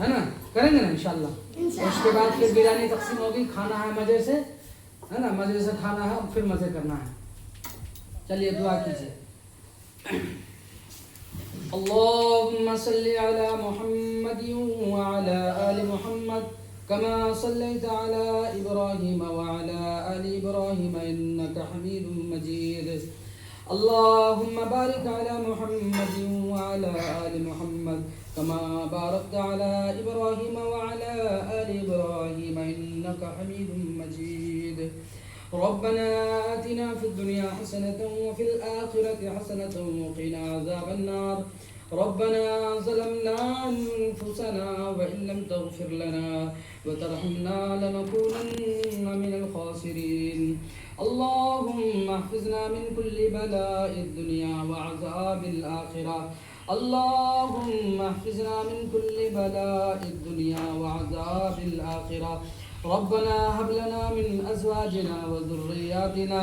ہے نا, کریں گے نا انشاءاللہ. اس کے بعد پھر بریانی تقسیم ہوگی, کھانا ہے مزے سے, ہے نا, مزے سے کھانا ہے, پھر مزے کرنا ہے. چلیے دعا کیجیے. اللهم صل على محمد وعلى آل محمد كما صليت على إبراهيم وعلى آل إبراهيم إنك حميد مجيد. اللهم بارك على محمد وعلى آل محمد كما باركت على إبراهيم وعلى آل إبراهيم إنك حميد مجيد. ربنا آتنا في الدنيا حسنة وفي الآخرة حسنة وقنا عذاب النار. ربنا ظلمنا أنفسنا وإن لم تغفر لنا وترحمنا لنكونن من الخاسرين. اللهم احفظنا من كل بلاء الدنيا وعذاب الآخرة. اللهم احفظنا من كل بلاء الدنيا وعذاب الآخرة. ربنا هب لنا من أزواجنا وذرياتنا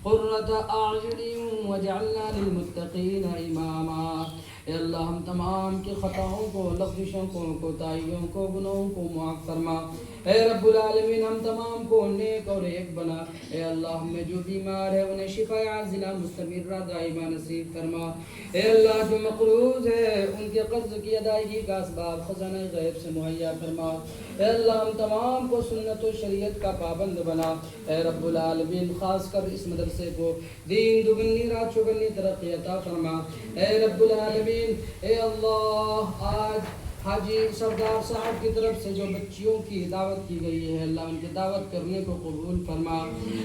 قرة أعين واجعلنا للمتقين إماما. اے اللہ ہم تمام کی خطاؤں کو, لغزشوں کو, کوتاہیوں کو, گناہوں کو معاف فرما. اے رب العالمین ہم تمام کو نیک اور ایک بنا. اے اللہ ہم میں جو بیمار ہے انہیں شفا عاجلہ مستمرہ دائمہ نصیب فرما. اے اللہ جو مقروض ہے ان کے قرض کی ادائیگی کا اسباب خزانہ غیب سے مہیا فرما. اے اللہ ہم تمام کو سنت و شریعت کا پابند بنا. اے رب العالمین خاص کر اس مدرسے کو دین دگنی رات چگنی ترقی عطا فرما. اے رب العالمین اے اللہ آج حاجی سردار صاحب کی طرف سے جو بچیوں کی دعوت کی گئی ہے اللہ ان کی دعوت کرنے کو قبول فرما.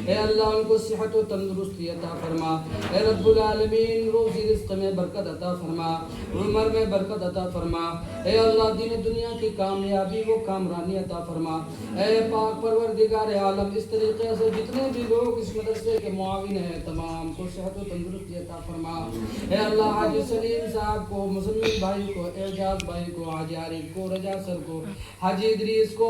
اے اللہ ان کو صحت و تندرستی عطا فرما. اے رب العالمین روزی رزق میں برکت عطا فرما, عمر میں برکت عطا فرما. اے اللہ دین دنیا کی کامیابی و کامرانی عطا فرما. اے پاک پروردگار عالم اس طریقے سے جتنے بھی لوگ اس مدرسے کے معاون ہیں تمام کو صحت و تندرستی عطا فرما. اے اللہ حاجی سلیم صاحب کو, مزمل بھائی کو, اعجاز بھائی کو, حاجی عارف کو, رجا سر کو, حاجی ادریس کو,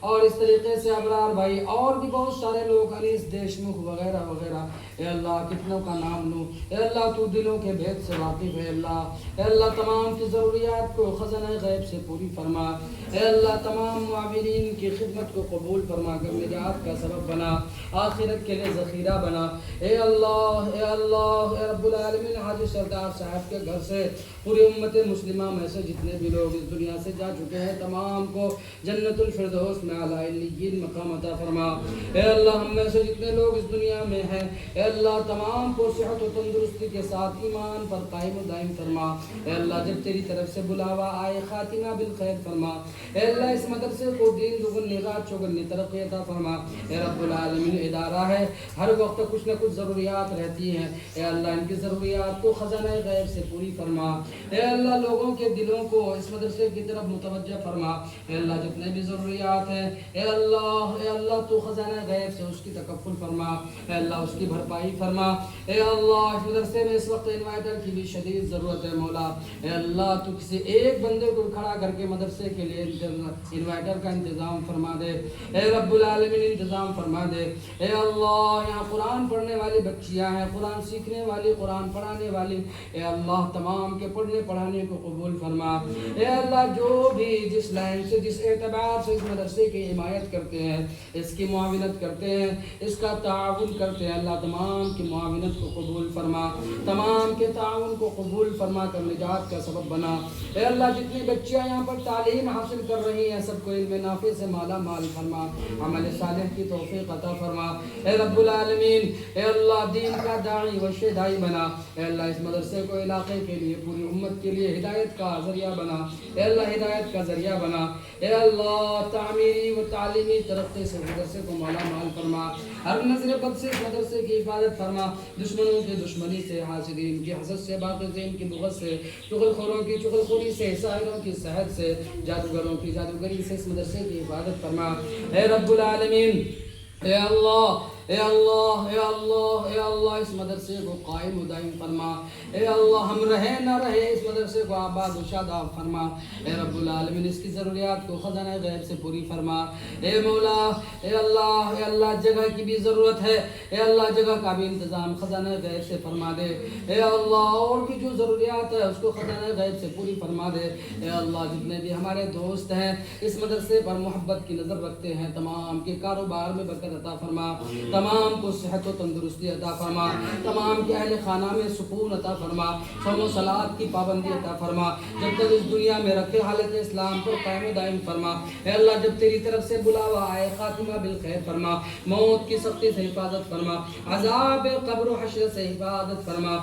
اور اس طریقے سے ابرار بھائی اور بھی بہت سارے لوگ, انیس دیشمکھ وغیرہ وغیرہ. اے اللہ کتنوں کا نام لوں. اے اللہ تو دلوں کے بھید سے واقف ہے. اللہ اے اللہ تمام کی ضروریات کو خزانہ غیب سے پوری فرما. اے اللہ تمام معاونین کی خدمت کو قبول فرما کر نجات کا سبب بنا, آخرت کے لیے ذخیرہ بنا. اے اللہ اے اللہ اے رب العالمین حاجی سردار صاحب کے گھر سے پوری امت مسلمہ میں سے جتنے بھی لوگ اس دنیا سے جا چکے ہیں تمام کو جنت الفردوس میں اعلیٰ علیین مقام عطا فرما. اے اللہ ہم میں سے جتنے لوگ اس دنیا میں ہیں اے اللہ تمام کو صحت و تندرستی کے ساتھ ایمان پر قائم و دائم فرما. اے اللہ جب تیری طرف سے بلاوا آئے خاتمہ بالخیر فرما. اے اللہ اس مدرسے کو دین دگنی رات چوگنی ترقی عطا فرما. اے رب العالمین ادارہ ہے, ہر وقت کچھ نہ کچھ ضروریات رہتی ہیں. اے اللہ ان کی ضروریات کو خزانہ غیب سے پوری فرما. اے اللہ لوگوں کے دلوں کو اس مدرسے کی طرف متوجہ فرما. اے اللہ جتنے بھی ضروریات ہیں اے اللہ تو خزانہ غیب سے اس کی تکفل فرما. اے اللہ اس کی بھرپائی فرما. اے اللہ اس مدرسے میں اس وقت انوائٹر کی بھی شدید ضرورت ہے مولا. اے اللہ تو کسی ایک بندے کو کھڑا کر کے مدرسے کے لیے انوائٹر کا انتظام فرما دے. اے رب العالمین انتظام فرما دے. اے اللہ یہاں قرآن پڑھنے والی بچیاں ہیں, قرآن سیکھنے والی, قرآن پڑھانے والی. اے اللہ تمام کے پڑھنے پڑھانے کو قبول فرما. اے اللہ جو بھی جس لائن سے جس اعتبار سے اس مدرسے کی حمایت کرتے ہیں, اس کی معاونت کرتے ہیں, اس کا تعاون کرتے ہیں, اللہ تمام کی معاونت کو قبول فرما, تمام کے تعاون کو قبول فرما کر نجات کا سبب بنا. اے اللہ جتنی بچیاں یہاں پر تعلیم حاصل کر رہی ہیں سب کو علم نافع سے مالا مال فرما, عمل صالح کی توفیق عطا فرما. اے رب العالمین اے اللہ دین کا داعی و شیدائی بنا. اے اللہ اس مدرسے کو علاقے کے لیے پوری امت کے لیے ہدایت کا ذریعہ بنا. اے اللہ ہدایت کا ذریعہ بنا. اے اللہ تعمیری و تعلیمی ترقی سے مدرسے کو مالا مال فرما. ہر نظر بد سے اس مدرسے کی حفاظت فرما. دشمنوں کی دشمنی سے, حاسدین کی حسد سے, باغزین کی بغض سے, چغل خوروں کی چغل خوری سے, ساحروں کی سحر سے, جادوگروں کی جادوگری سے اس مدرسے کی حفاظت فرما. اے رب العالمین اے اللہ اے اللہ اے اللہ اے اللہ اس مدرسے کو قائم و دائم فرما، اے اللہ ہم رہے نہ رہے اس مدرسے کو آباد و شاداب فرما، اے رب العالمین اس کی ضروریات کو خزانہ غیب سے پوری فرما، اے مولا اے اللہ جگہ کی بھی ضرورت ہے، اے اللہ جگہ کا بھی انتظام خزانہ غیب سے فرما دے، اے اللہ اور بھی جو ضروریات ہے اس کو خزانہ غیب سے پوری فرما دے، اے اللہ جتنے بھی ہمارے دوست ہیں اس مدرسے پر محبت کی نظر رکھتے ہیں تمام کے کاروبار میں برکت عطا فرما، تمام کو صحت و تندرستی عطا فرما، تمام کے اہل خانہ میں سکون عطا فرما، صوم و صلات کی پابندی عطا فرما، جب تک اس دنیا میں رکھے حالت اسلام پر قائم و دائم فرما، اے اللہ جب تیری طرف سے بلاوا آئے خاتمہ بالخیر فرما، موت کی سختی سے حفاظت فرما، عذاب قبر و حشر سے حفاظت فرما،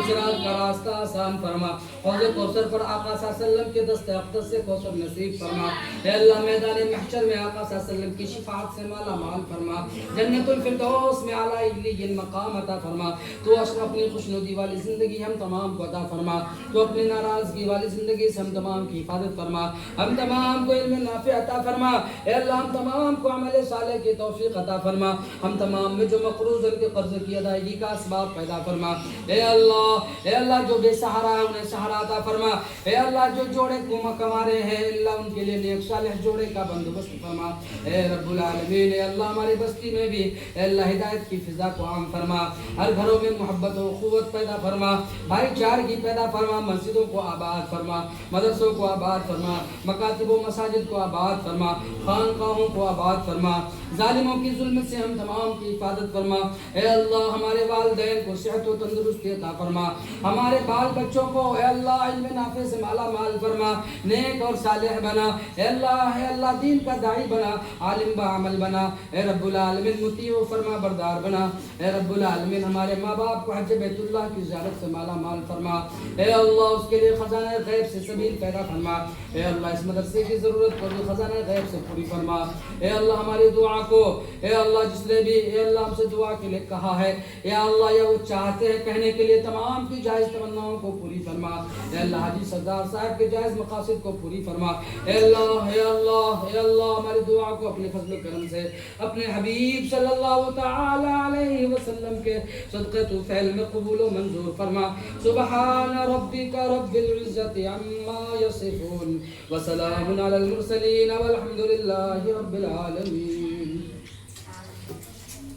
صراط کا راستہ آسان فرما، حوض کوثر پر آقا صلی اللہ علیہ وسلم کے دست اقدس سے کوثر نصیب فرما، اے اللہ میدان محشر میں آقا صلی اللہ علیہ وسلم کی شفاعت سے مالا مال فرما، جنت الفردوس میں اعلی علیین مقام عطا فرما، تو اپنی خوشنودی والی زندگی ہم تمام کو عطا فرما، تو اپنی ناراضگی والی زندگی سے ہم تمام کی حفاظت فرما، ہم تمام کو علم نافع عطا فرما، اے اللہ ہم تمام کو عمل صالح کی توفیق عطا فرما، ہم تمام میں جو مقروض ان کے قرض کی ادائیگی کا اسباب پیدا فرما، اے اللہ جو بے سہارا ہے انہیں سہارا عطا فرما، اے اللہ جو جوڑے کما رہے ہیں اللہ ان کے لیے نیک صالح جوڑے کا بندوبست فرما، اے رب العالمین اے اللہ ہماری بستی میں بھی اے اللہ ہدایت کی فضا کو عام فرما، ہر گھروں میں محبت و قوت پیدا فرما، بھائی چارگی پیدا فرما، مسجدوں کو آباد فرما، مدرسوں کو آباد فرما، مکاتب و مساجد کو آباد فرما، خانقاہوں کو آباد فرما، ظالموں کی ظلم سے ہم تمام کی حفاظت فرما، اے اللہ ہمارے والدین کو صحت و تندرستی عطا فرما، ہمارے بال بچوں کو اے اللہ علم نافع سے مالا مال فرما، نیک اور صالح بنا، اے اللہ دین کا داعی بنا، عالم بعمل بنا، اے رب العالمین مطیع و فرما بردار بنا، اے رب العالمین ہمارے ماں باپ کو حج بیت اللہ کی زیارت سے مالا مال فرما، اے اللہ اس کے لیے خزانہ غیب سے سبیل پیدا فرما، اے اللہ اس مدرسے کی ضرورت کو بھی خزانہ غیب سے پوری فرما، اے اللہ ہماری دعا کو اے اللہ جس نے بھی اے اللہ ہم سے دعا کے لیے کہا ہے یا اللہ یا وہ چاہتے ہیں کہنے کے لیے تمام کی جائز تمناؤں کو پوری فرما، اے اللہ حاجی سردار صاحب کے جائز مقاصد کو پوری فرما، اے اللہ اے اللہ اے اللہ ہماری دعا کو اپنے فضل و کرم سے اپنے حبیب صلی اللہ تعالی علیہ وسلم کے صدقے تو فعل میں قبول و منظور فرما، سبحان ربک رب العزت عما یصفون وسلام علی المرسلین والحمد للہ رب العالمین۔